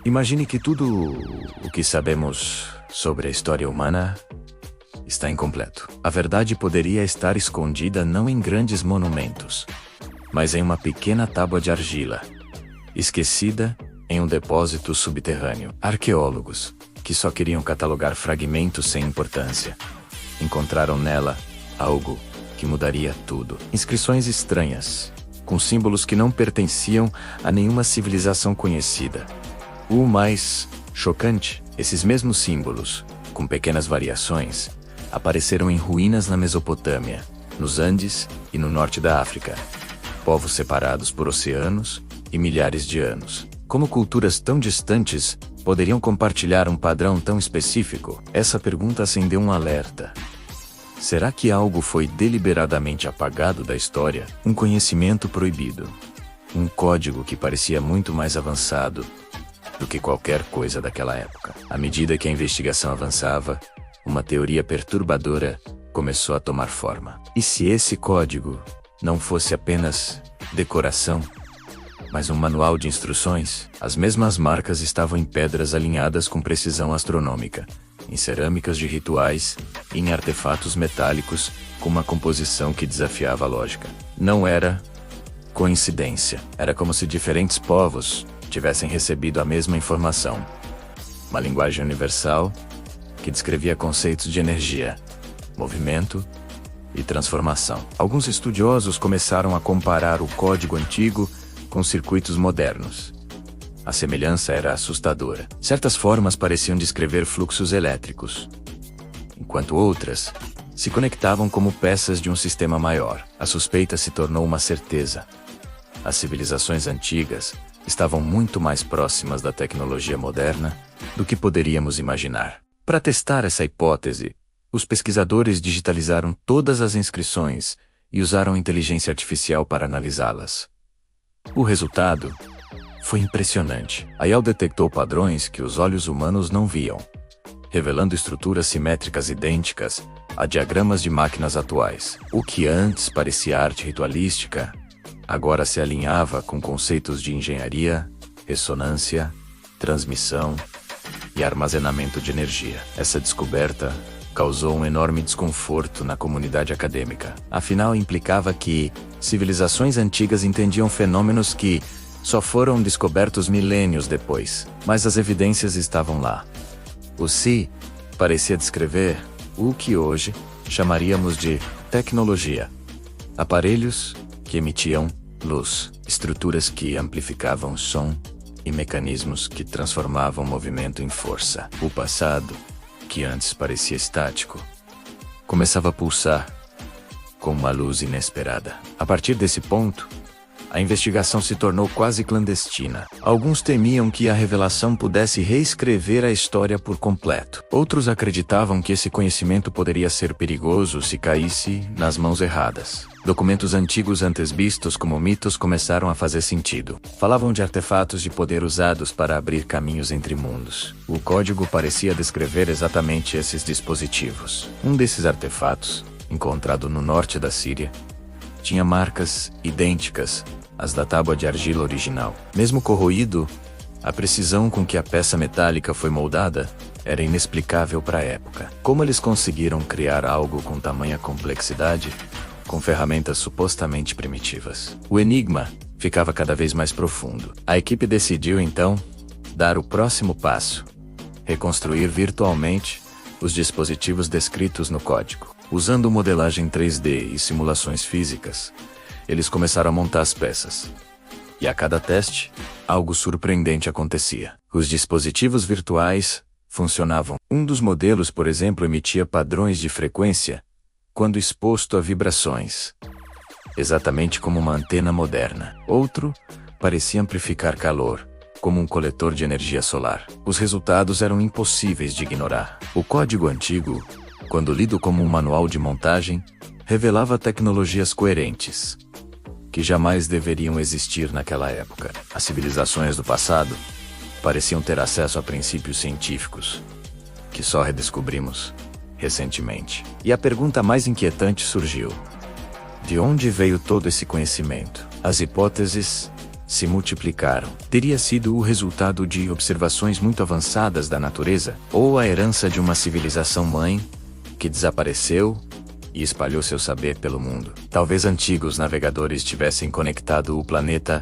Imagine que tudo o que sabemos sobre a história humana está incompleto. A verdade poderia estar escondida não em grandes monumentos, mas em uma pequena tábua de argila, esquecida em um depósito subterrâneo. Arqueólogos, que só queriam catalogar fragmentos sem importância, encontraram nela algo que mudaria tudo. Inscrições estranhas, com símbolos que não pertenciam a nenhuma civilização conhecida. O mais chocante, esses mesmos símbolos, com pequenas variações, apareceram em ruínas na Mesopotâmia, nos Andes e no norte da África. Povos separados por oceanos e milhares de anos. Como culturas tão distantes poderiam compartilhar um padrão tão específico? Essa pergunta acendeu um alerta. Será que algo foi deliberadamente apagado da história? Um conhecimento proibido. Um código que parecia muito mais avançado do que qualquer coisa daquela época. À medida que a investigação avançava, uma teoria perturbadora começou a tomar forma. E se esse código não fosse apenas decoração, mas um manual de instruções? As mesmas marcas estavam em pedras alinhadas com precisão astronômica, em cerâmicas de rituais e em artefatos metálicos com uma composição que desafiava a lógica. Não era coincidência. Era como se diferentes povos tivessem recebido a mesma informação. Uma linguagem universal que descrevia conceitos de energia, movimento e transformação. Alguns estudiosos começaram a comparar o código antigo com circuitos modernos. A semelhança era assustadora. Certas formas pareciam descrever fluxos elétricos, enquanto outras se conectavam como peças de um sistema maior. A suspeita se tornou uma certeza. As civilizações antigas estavam muito mais próximas da tecnologia moderna do que poderíamos imaginar. Para testar essa hipótese, os pesquisadores digitalizaram todas as inscrições e usaram inteligência artificial para analisá-las. O resultado foi impressionante. A IA detectou padrões que os olhos humanos não viam, revelando estruturas simétricas idênticas a diagramas de máquinas atuais. O que antes parecia arte ritualística, agora se alinhava com conceitos de engenharia, ressonância, transmissão e armazenamento de energia. Essa descoberta causou um enorme desconforto na comunidade acadêmica. Afinal, implicava que civilizações antigas entendiam fenômenos que só foram descobertos milênios depois. Mas as evidências estavam lá. O Si parecia descrever o que hoje chamaríamos de tecnologia. Aparelhos que emitiam luz, estruturas que amplificavam som e mecanismos que transformavam movimento em força. O passado, que antes parecia estático, começava a pulsar com uma luz inesperada. A partir desse ponto, a investigação se tornou quase clandestina. Alguns temiam que a revelação pudesse reescrever a história por completo. Outros acreditavam que esse conhecimento poderia ser perigoso se caísse nas mãos erradas. Documentos antigos antes vistos como mitos começaram a fazer sentido. Falavam de artefatos de poder usados para abrir caminhos entre mundos. O código parecia descrever exatamente esses dispositivos. Um desses artefatos, encontrado no norte da Síria, tinha marcas idênticas às da tábua de argila original. Mesmo corroído, a precisão com que a peça metálica foi moldada era inexplicável para a época. Como eles conseguiram criar algo com tamanha complexidade, com ferramentas supostamente primitivas? O enigma ficava cada vez mais profundo. A equipe decidiu, então, dar o próximo passo: reconstruir virtualmente os dispositivos descritos no código. Usando modelagem 3D e simulações físicas, eles começaram a montar as peças. E a cada teste, algo surpreendente acontecia. Os dispositivos virtuais funcionavam. Um dos modelos, por exemplo, emitia padrões de frequência quando exposto a vibrações, exatamente como uma antena moderna. Outro parecia amplificar calor, como um coletor de energia solar. Os resultados eram impossíveis de ignorar. O código antigo, quando lido como um manual de montagem, revelava tecnologias coerentes, que jamais deveriam existir naquela época. As civilizações do passado pareciam ter acesso a princípios científicos, que só redescobrimos recentemente. E a pergunta mais inquietante surgiu: de onde veio todo esse conhecimento? As hipóteses se multiplicaram. Teria sido o resultado de observações muito avançadas da natureza, ou a herança de uma civilização mãe que desapareceu e espalhou seu saber pelo mundo. Talvez antigos navegadores tivessem conectado o planeta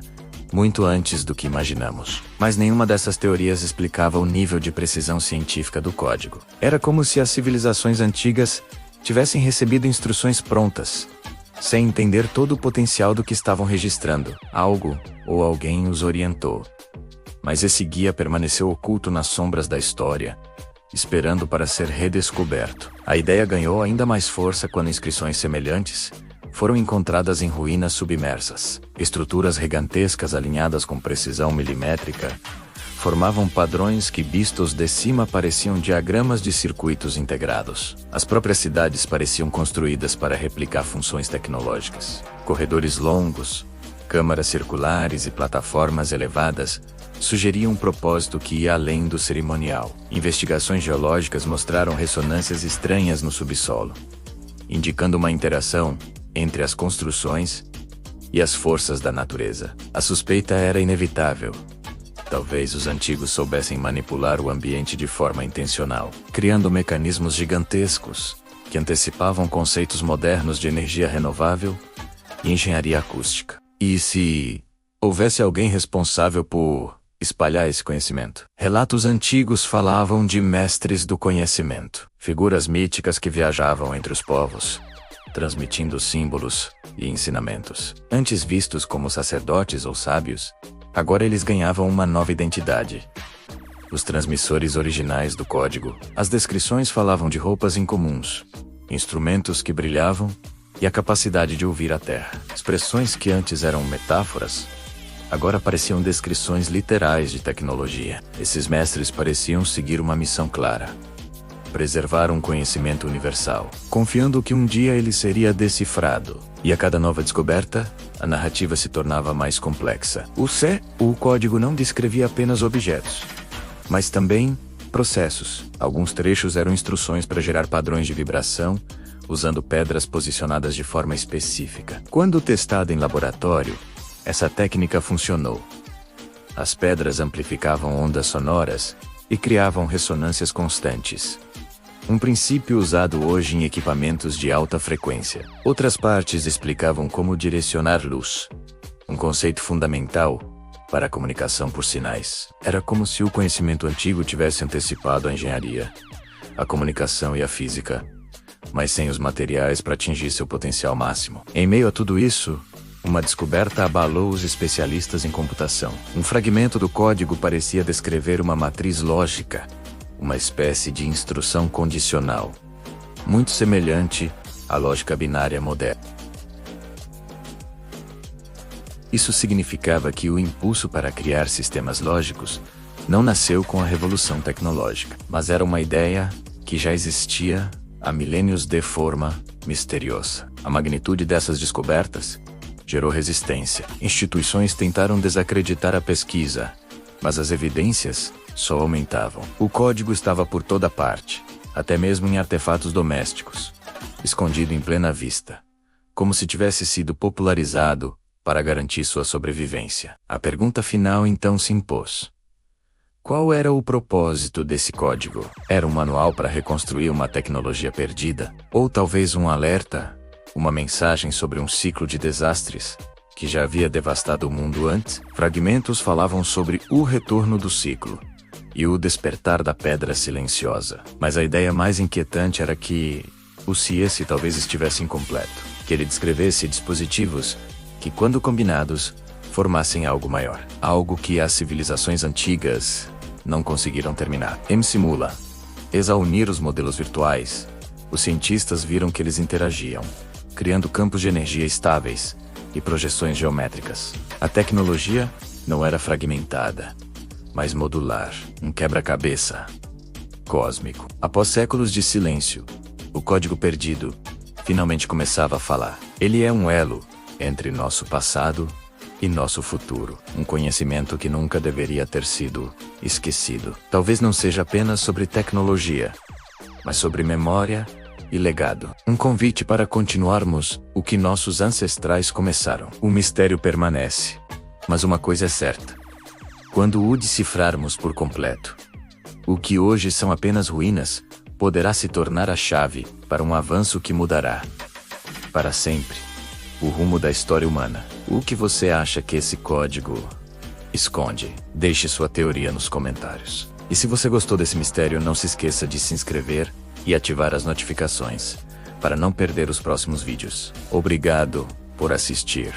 muito antes do que imaginamos. Mas nenhuma dessas teorias explicava o nível de precisão científica do código. Era como se as civilizações antigas tivessem recebido instruções prontas, sem entender todo o potencial do que estavam registrando. Algo ou alguém os orientou. Mas esse guia permaneceu oculto nas sombras da história, esperando para ser redescoberto. A ideia ganhou ainda mais força quando inscrições semelhantes foram encontradas em ruínas submersas. Estruturas gigantescas alinhadas com precisão milimétrica formavam padrões que, vistos de cima, pareciam diagramas de circuitos integrados. As próprias cidades pareciam construídas para replicar funções tecnológicas. Corredores longos, câmaras circulares e plataformas elevadas sugeriam um propósito que ia além do cerimonial. Investigações geológicas mostraram ressonâncias estranhas no subsolo, indicando uma interação entre as construções e as forças da natureza. A suspeita era inevitável. Talvez os antigos soubessem manipular o ambiente de forma intencional, criando mecanismos gigantescos que antecipavam conceitos modernos de energia renovável e engenharia acústica. E se houvesse alguém responsável por espalhar esse conhecimento? Relatos antigos falavam de mestres do conhecimento, figuras míticas que viajavam entre os povos, transmitindo símbolos e ensinamentos. Antes vistos como sacerdotes ou sábios, agora eles ganhavam uma nova identidade. Os transmissores originais do código. As descrições falavam de roupas incomuns, instrumentos que brilhavam e a capacidade de ouvir a terra. Expressões que antes eram metáforas, agora pareciam descrições literais de tecnologia. Esses mestres pareciam seguir uma missão clara: preservar um conhecimento universal, confiando que um dia ele seria decifrado. E a cada nova descoberta, a narrativa se tornava mais complexa. O código não descrevia apenas objetos, mas também processos. Alguns trechos eram instruções para gerar padrões de vibração, usando pedras posicionadas de forma específica. Quando testada em laboratório, essa técnica funcionou. As pedras amplificavam ondas sonoras e criavam ressonâncias constantes. Um princípio usado hoje em equipamentos de alta frequência. Outras partes explicavam como direcionar luz, um conceito fundamental para a comunicação por sinais. Era como se o conhecimento antigo tivesse antecipado a engenharia, a comunicação e a física, mas sem os materiais para atingir seu potencial máximo. Em meio a tudo isso, uma descoberta abalou os especialistas em computação. Um fragmento do código parecia descrever uma matriz lógica, uma espécie de instrução condicional, muito semelhante à lógica binária moderna. Isso significava que o impulso para criar sistemas lógicos não nasceu com a revolução tecnológica, mas era uma ideia que já existia há milênios de forma misteriosa. A magnitude dessas descobertas gerou resistência. Instituições tentaram desacreditar a pesquisa, mas as evidências só aumentavam. O código estava por toda parte, até mesmo em artefatos domésticos, escondido em plena vista, como se tivesse sido popularizado para garantir sua sobrevivência. A pergunta final então se impôs: qual era o propósito desse código? Era um manual para reconstruir uma tecnologia perdida? Ou talvez um alerta, uma mensagem sobre um ciclo de desastres que já havia devastado o mundo antes? Fragmentos falavam sobre o retorno do ciclo e o despertar da pedra silenciosa. Mas a ideia mais inquietante era que o CIES talvez estivesse incompleto, que ele descrevesse dispositivos que, quando combinados, formassem algo maior, algo que as civilizações antigas não conseguiram terminar. Simula. Ao unir os modelos virtuais, os cientistas viram que eles interagiam, criando campos de energia estáveis e projeções geométricas. A tecnologia não era fragmentada, mas modular, um quebra-cabeça cósmico. Após séculos de silêncio, o código perdido finalmente começava a falar. Ele é um elo entre nosso passado e nosso futuro, um conhecimento que nunca deveria ter sido esquecido. Talvez não seja apenas sobre tecnologia, mas sobre memória e legado. Um convite para continuarmos o que nossos ancestrais começaram. O mistério permanece, Mas uma coisa é certa. Quando o decifrarmos por completo, o que hoje são apenas ruínas, poderá se tornar a chave para um avanço que mudará, para sempre, o rumo da história humana. O que você acha que esse código esconde? Deixe sua teoria nos comentários. E se você gostou desse mistério, não se esqueça de se inscrever e ativar as notificações, para não perder os próximos vídeos. Obrigado por assistir.